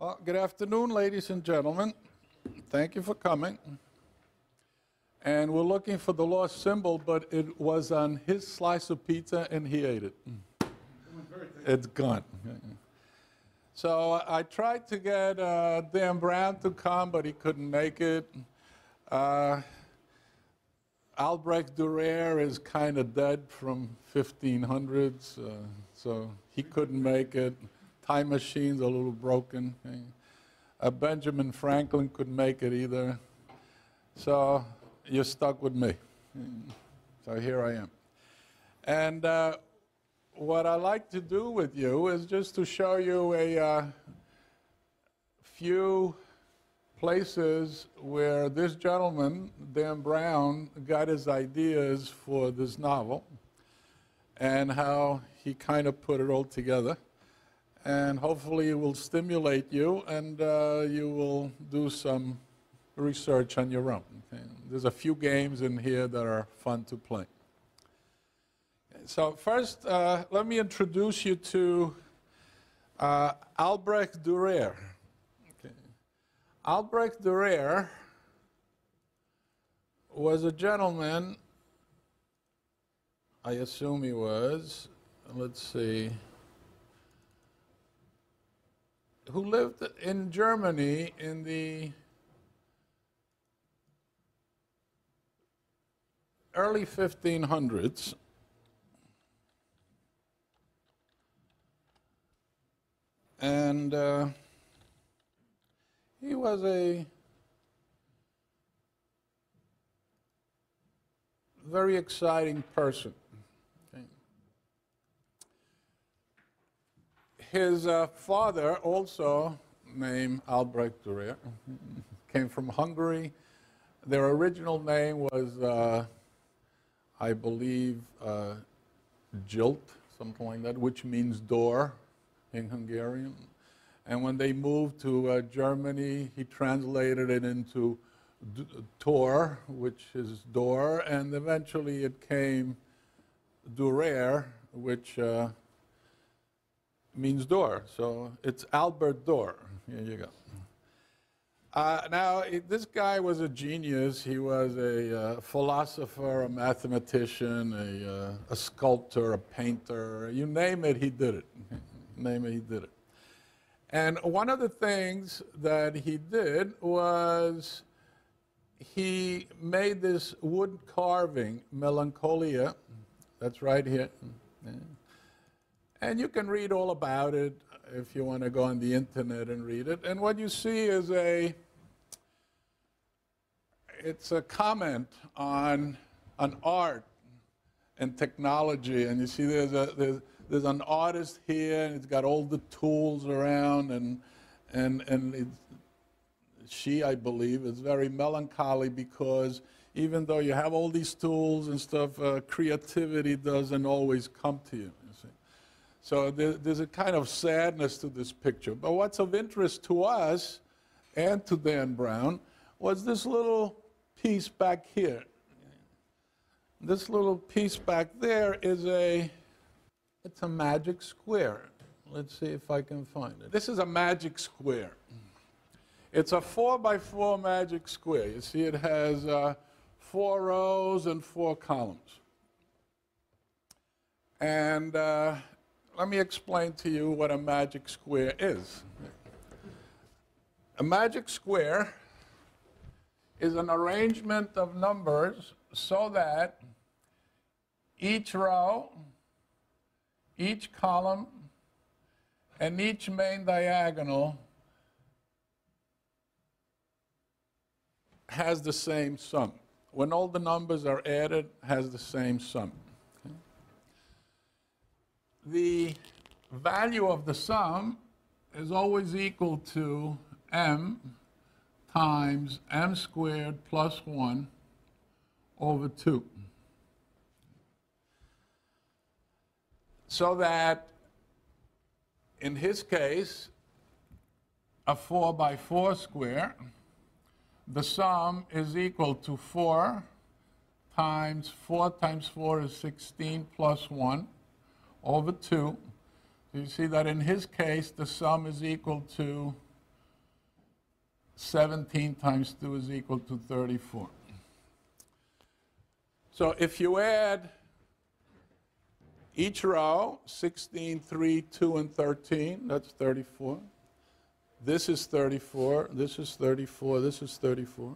Well, good afternoon, ladies and gentlemen. Thank you for coming. And we're looking for the lost symbol, but it was on his slice of pizza and he ate it. It's gone. So I tried to get Dan Brown to come, but he couldn't make it. Albrecht Dürer is kind of dead from 1500s, so he couldn't make it. Time machine's a little broken. Benjamin Franklin couldn't make it either. So you're stuck with me. So here I am. And what I like to do with you is just to show you a few places where this gentleman, Dan Brown, got his ideas for this novel and how he kind of put it all together. And hopefully it will stimulate you and you will do some research on your own. Okay? There's a few games in here that are fun to play. So first, let me introduce you to Albrecht Dürer. Okay. Albrecht Dürer was a gentleman, I assume he was, let's see, who lived in Germany in the early 1500s. And he was a very exciting person. Okay. His father, also named Albrecht Dürer, came from Hungary. Their original name was, I believe, Jilt, something like that, which means door in Hungarian. And when they moved to Germany, he translated it into Tor, which is door, and eventually it came Dürer, which means door. So it's Albert Door. Here you go. Now, this guy was a genius. He was a philosopher, a mathematician, a sculptor, a painter. You name it, he did it. Name it, he did it. And one of the things that he did was he made this wood carving, Melancholia. That's right here. And you can read all about it if you want to go on the internet and read it. And what you see is it's a comment on art and technology. And you see there's an artist here, and it's got all the tools around, and she, I believe, is very melancholy because even though you have all these tools and stuff, creativity doesn't always come to you. See? So there's a kind of sadness to this picture. But what's of interest to us and to Dan Brown was this little piece back here. This little piece back there is it's a magic square. Let's see if I can find it. This is a magic square. It's a 4x4 magic square. You see it has 4 rows and 4 columns. And let me explain to you what a magic square is. A magic square is an arrangement of numbers so that each row, each column, and each main diagonal has the same sum. When all the numbers are added, has the same sum. Okay? The value of the sum is always equal to m times m squared plus 1 over 2. So that, in his case, a 4x4 square, the sum is equal to 4 times 4 is 16 plus 1 over 2. So you see that in his case, the sum is equal to 17 times 2 is equal to 34. So if you add each row, 16, 3, 2, and 13, that's 34. This is 34, this is 34, this is 34.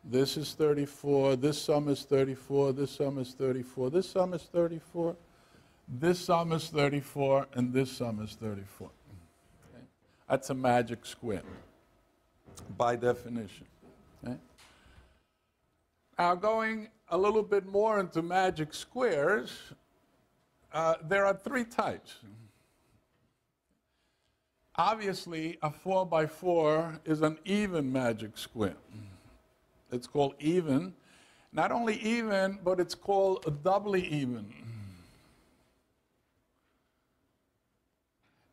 This is 34, this sum is 34, this sum is 34, this sum is 34, this sum is 34, and this sum is 34. Okay? That's a magic square, by definition. Okay? Now, going a little bit more into magic squares, there are three types. Obviously, a 4 by 4 is an even magic square. It's called even. Not only even, but it's called doubly even.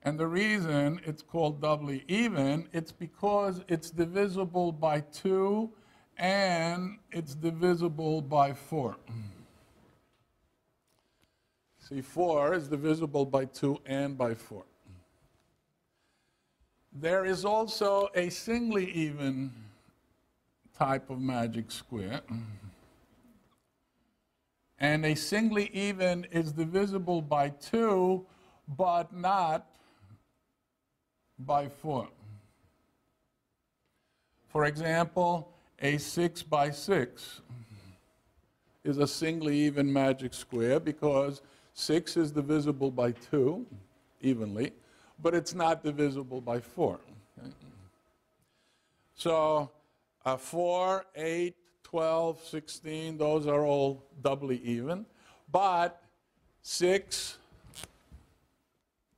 And the reason it's called doubly even, it's because it's divisible by 2 and it's divisible by 4. See, 4 is divisible by 2 and by 4. There is also a singly even type of magic square. And a singly even is divisible by 2, but not by 4. For example, a 6 by 6 is a singly even magic square because 6 is divisible by 2 evenly, but it's not divisible by 4. Okay? So 4, 8, 12, 16, those are all doubly even. But 6,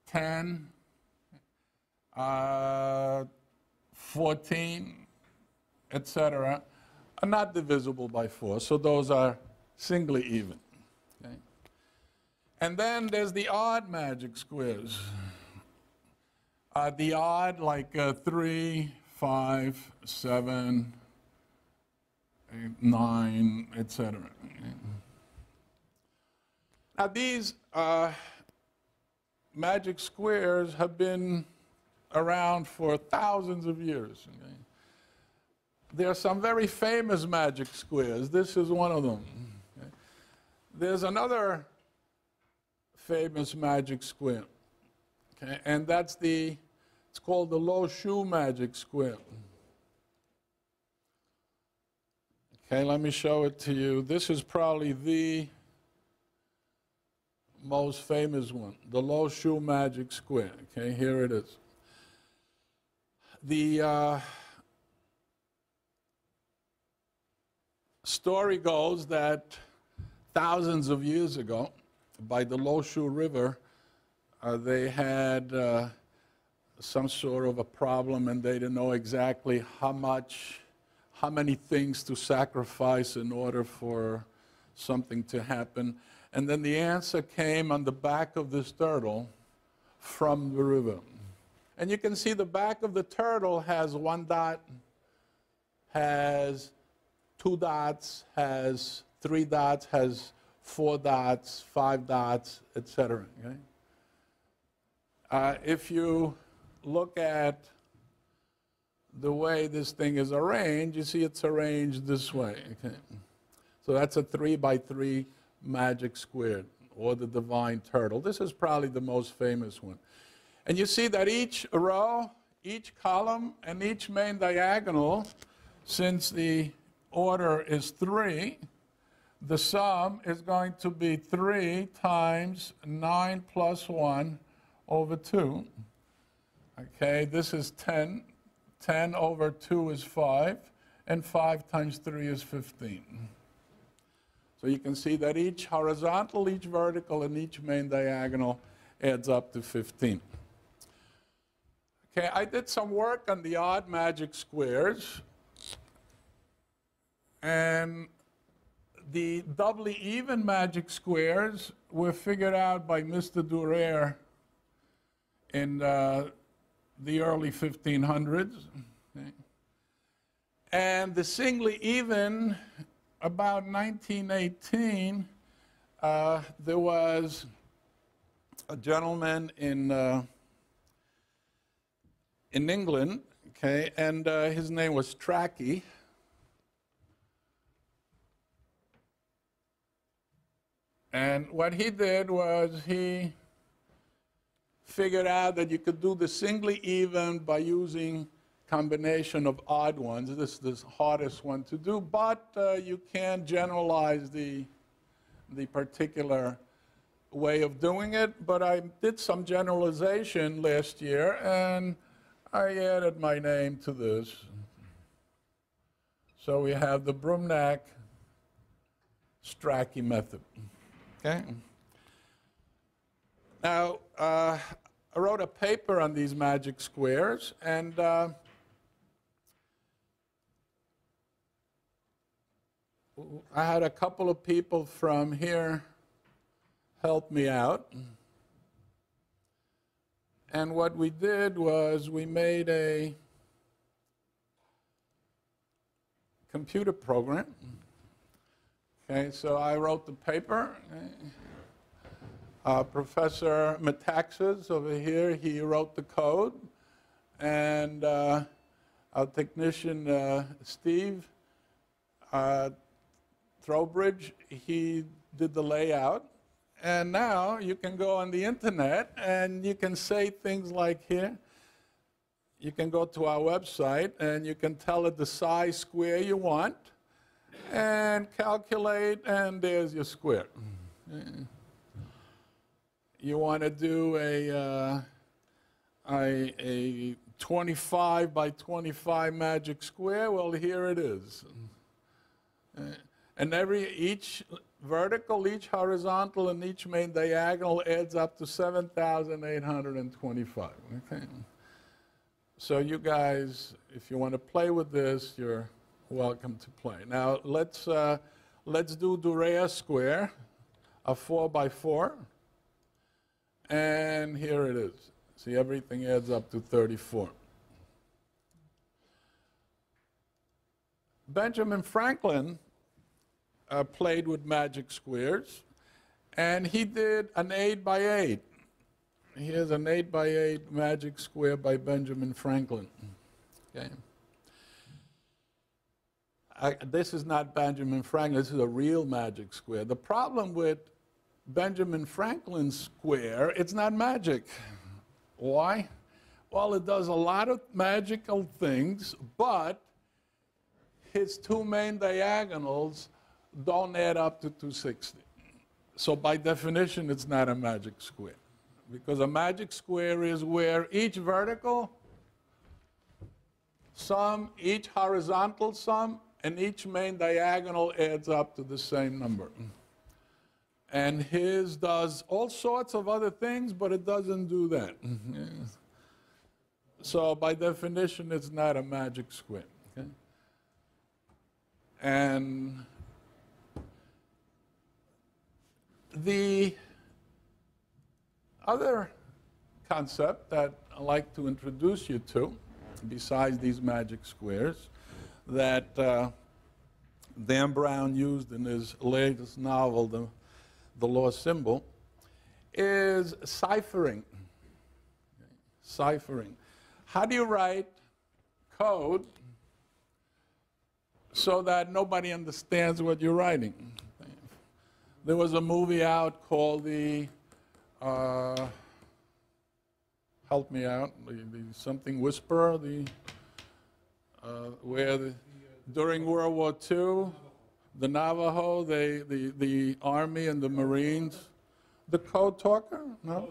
10, 14, etc., are not divisible by 4. So those are singly even. Okay? And then there's the odd magic squares. The odd, like 3, 5, 7, 8, 9, etc. Now these magic squares have been around for thousands of years. Okay? There are some very famous magic squares. This is one of them. Okay? There's another famous magic square, okay? And that's it's called the low shoe magic square. Okay, let me show it to you. This is probably the most famous one, the low shoe magic square. Okay, here it is. The story goes that thousands of years ago, by the Low Shoe River, they had some sort of a problem, and they didn't know exactly how many things to sacrifice in order for something to happen. And then the answer came on the back of this turtle from the river. And you can see the back of the turtle has 1 dot, has 2 dots, has 3 dots, has 4 dots, 5 dots, etc. Okay? If you look at the way this thing is arranged, you see it's arranged this way. Okay? So that's a 3 by 3 magic square, or the divine turtle. This is probably the most famous one. And you see that each row, each column, and each main diagonal, since the order is 3, the sum is going to be 3 times 9 plus 1 over 2. Okay, this is 10. 10 over 2 is 5, and 5 times 3 is 15. So you can see that each horizontal, each vertical, and each main diagonal adds up to 15. Okay, I did some work on the odd magic squares, and the doubly even magic squares were figured out by Mr. Durer in the early 1500s. Okay. And the singly even, about 1918, there was a gentleman in England, Okay, and his name was Tracky. And what he did was he figured out that you could do the singly even by using combination of odd ones. This is the hardest one to do, but you can generalize the particular way of doing it. But I did some generalization last year, and I added my name to this. So we have the Brumnak-Strachey method. Okay. Now, I wrote a paper on these magic squares, and I had a couple of people from here help me out. And what we did was we made a computer program. Okay, so I wrote the paper. Professor Metaxas over here, he wrote the code. And our technician, Steve Throwbridge, he did the layout. And now you can go on the internet and you can say things like here. You can go to our website and you can tell it the size square you want and calculate, and there's your square. You want to do a 25 by 25 magic square? Well, here it is. And each vertical, each horizontal, and each main diagonal adds up to 7,825. Okay. So you guys, if you want to play with this, you're welcome to play. Now let's do Durea square, a 4 by 4, and here it is. See, everything adds up to 34. Benjamin Franklin played with magic squares, and he did an 8 by 8. Here's an 8 by 8 magic square by Benjamin Franklin. Okay. This is not Benjamin Franklin, this is a real magic square. The problem with Benjamin Franklin's square, it's not magic. Why? Well, it does a lot of magical things, but his two main diagonals don't add up to 260. So by definition, it's not a magic square. Because a magic square is where each vertical sum, each horizontal sum, and each main diagonal adds up to the same number. And his does all sorts of other things, but it doesn't do that. So by definition, it's not a magic square. Okay? And the other concept that I'd like to introduce you to, besides these magic squares, that Dan Brown used in his latest novel, The Lost Symbol, is ciphering. Ciphering. How do you write code so that nobody understands what you're writing? There was a movie out called help me out, the something Whisperer, where during World War II, the Navajo, the Army and the Marines, the code talker? No?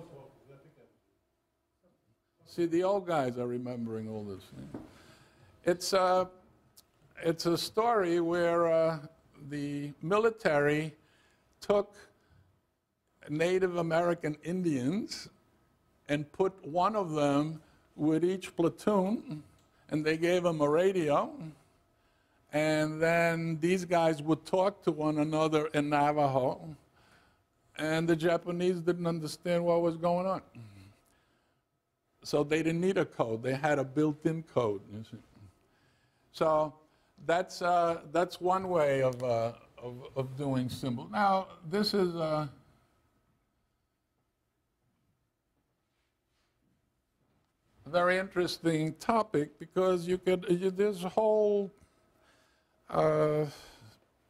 See, the old guys are remembering all this. It's a story where the military took Native American Indians and put one of them with each platoon, and they gave them a radio, and then these guys would talk to one another in Navajo, and the Japanese didn't understand what was going on. So they didn't need a code. They had a built-in code. You see. So that's one way of doing symbols. Now, this is very interesting topic because there's whole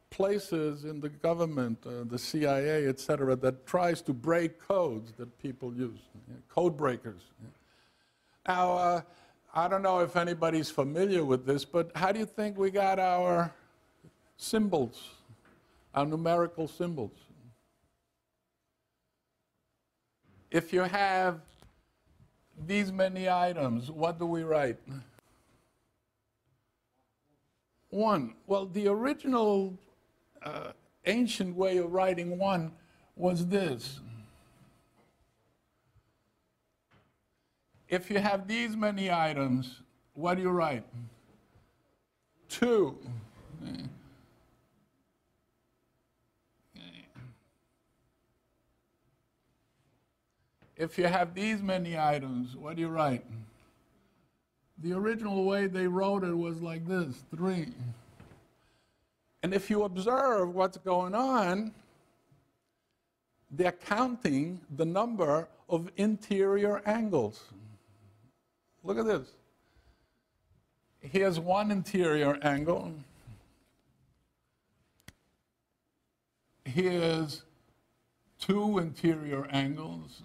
places in the government, the CIA, et cetera, that tries to break codes that people use, code breakers. Now, I don't know if anybody's familiar with this, but how do you think we got our symbols, our numerical symbols? If you have these many items, what do we write? 1. Well, the original ancient way of writing 1 was this. If you have these many items, what do you write? 2. If you have these many items, what do you write? The original way they wrote it was like this, 3. And if you observe what's going on, they're counting the number of interior angles. Look at this. Here's 1 interior angle. Here's 2 interior angles.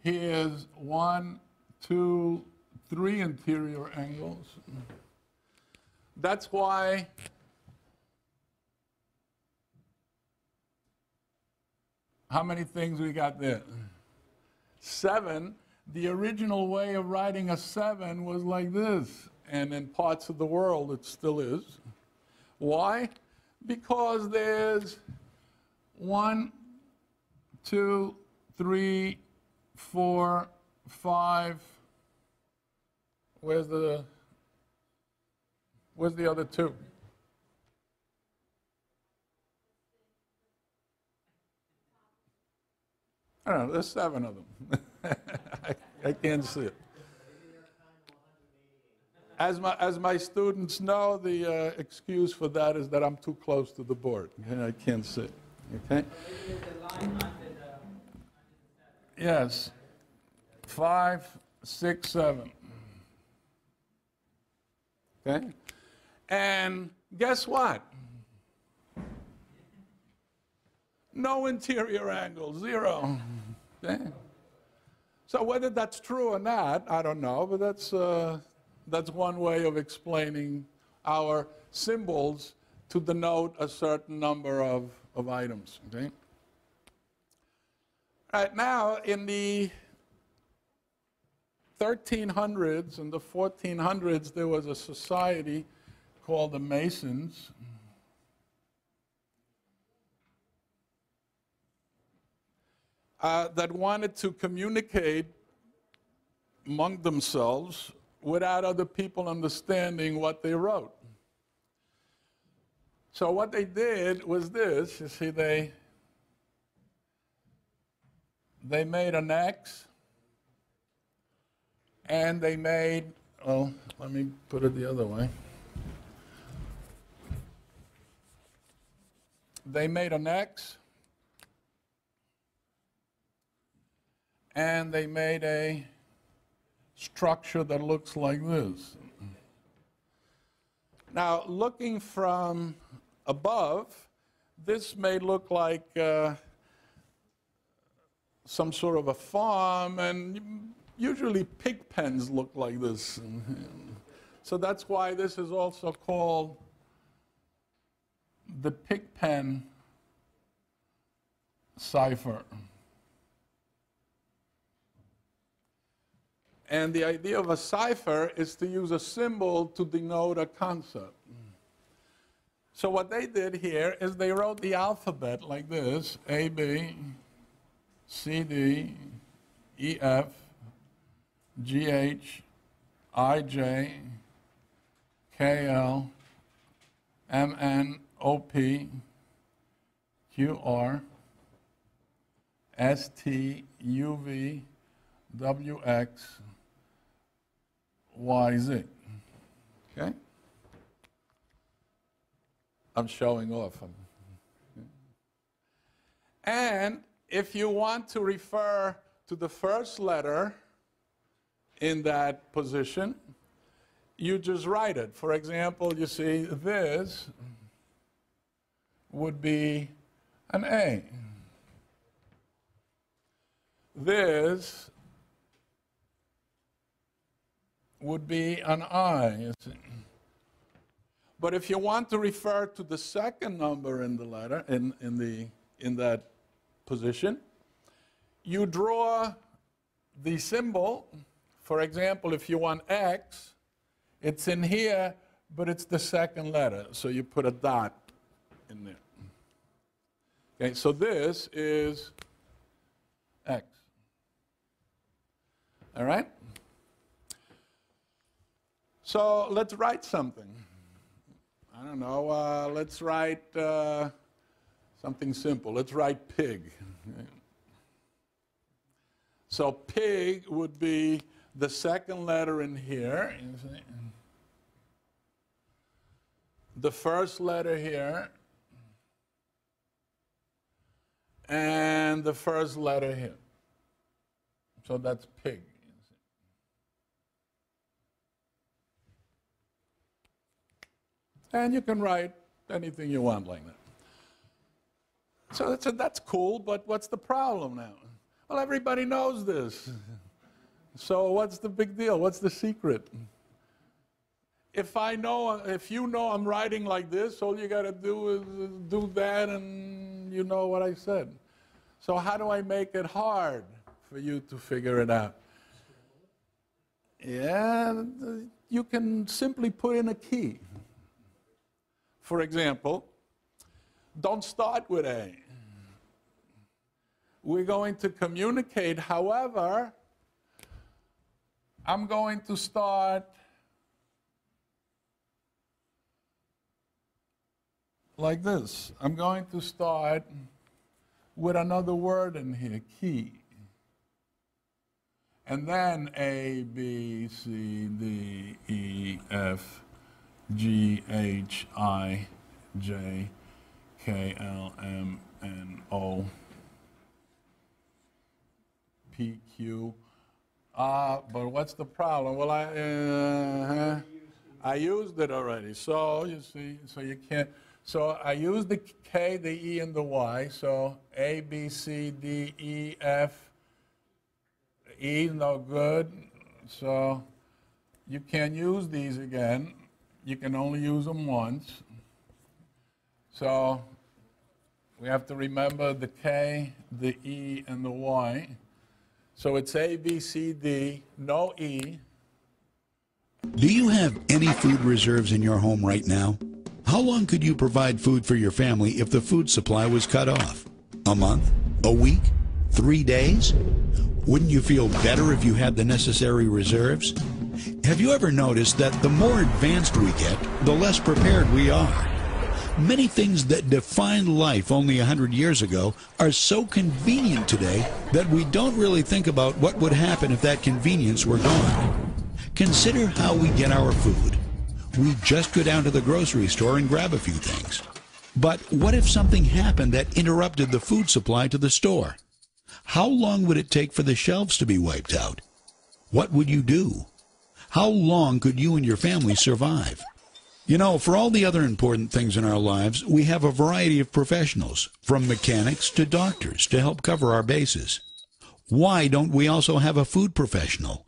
Here's 1, 2, 3 interior angles. That's why how many things we got there? 7. The original way of writing a 7 was like this, and in parts of the world it still is. Why? Because there's 1, 2, 3, 4, 5. Where's the other 2? I don't know, there's 7 of them. I can't see it. As my students know, the excuse for that is that I'm too close to the board. Okay? I can't see it. Okay? Yes. 5, 6, 7. Okay? And guess what? No interior angle, 0. Okay? So whether that's true or not, I don't know, but that's one way of explaining our symbols to denote a certain number of items. Okay? Right now, in the 1300s and the 1400s, there was a society called the Masons. That wanted to communicate among themselves without other people understanding what they wrote. So what they did was this. You see, they made an X, and they made, well, let me put it the other way. They made an X, and they made a structure that looks like this. Now, looking from above, this may look like some sort of a farm, and usually pig pens look like this. So that's why this is also called the pig pen cipher. And the idea of a cipher is to use a symbol to denote a concept. So what they did here is they wrote the alphabet like this: A, B, C, D, E, F, G, H, I, J, K, L, M, N, O, P, Q, R, S, T, U, V, W, X, Y, Z. Okay? I'm showing off. And if you want to refer to the first letter in that position, you just write it. For example, you see this would be an A. This would be an I, you see. But if you want to refer to the second number in the letter, in that position, you draw the symbol. For example, if you want X, it's in here, but it's the second letter, so you put a dot in there. Okay, so this is X. All right? So let's write something. I don't know, let's write something simple. Let's write pig. So pig would be the second letter in here. The first letter here. And the first letter here. So that's pig. And you can write anything you want like that. So that's cool, but what's the problem now? Well, everybody knows this. So what's the big deal? What's the secret? If you know I'm writing like this, all you got to do is do that and you know what I said. So how do I make it hard for you to figure it out? Yeah, you can simply put in a key. For example, don't start with A. We're going to communicate, however, I'm going to start like this. I'm going to start with another word in here, key. And then A, B, C, D, E, F, G, H, I, J, K, L, M, N, O, P, Q. But what's the problem? Well, I used it already. So you see, so you can't. So I used the K, the E, and the Y. So A, B, C, D, E, F. E, no good. So you can't use these again. You can only use them once. So we have to remember the K, the E, and the Y. So it's A, B, C, D, no E. Do you have any food reserves in your home right now? How long could you provide food for your family if the food supply was cut off? A month? A week? 3 days? Wouldn't you feel better if you had the necessary reserves? Have you ever noticed that the more advanced we get, the less prepared we are? Many things that defined life only 100 years ago are so convenient today that we don't really think about what would happen if that convenience were gone. Consider how we get our food. We just go down to the grocery store and grab a few things. But what if something happened that interrupted the food supply to the store? How long would it take for the shelves to be wiped out? What would you do? How long could you and your family survive? You know, for all the other important things in our lives, we have a variety of professionals, from mechanics to doctors, to help cover our bases. Why don't we also have a food professional?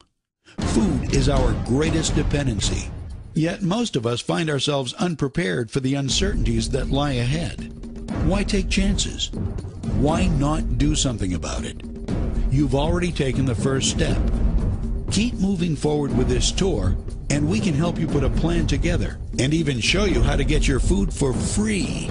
Food is our greatest dependency. Yet most of us find ourselves unprepared for the uncertainties that lie ahead. Why take chances? Why not do something about it? You've already taken the first step. Keep moving forward with this tour, and we can help you put a plan together and even show you how to get your food for free.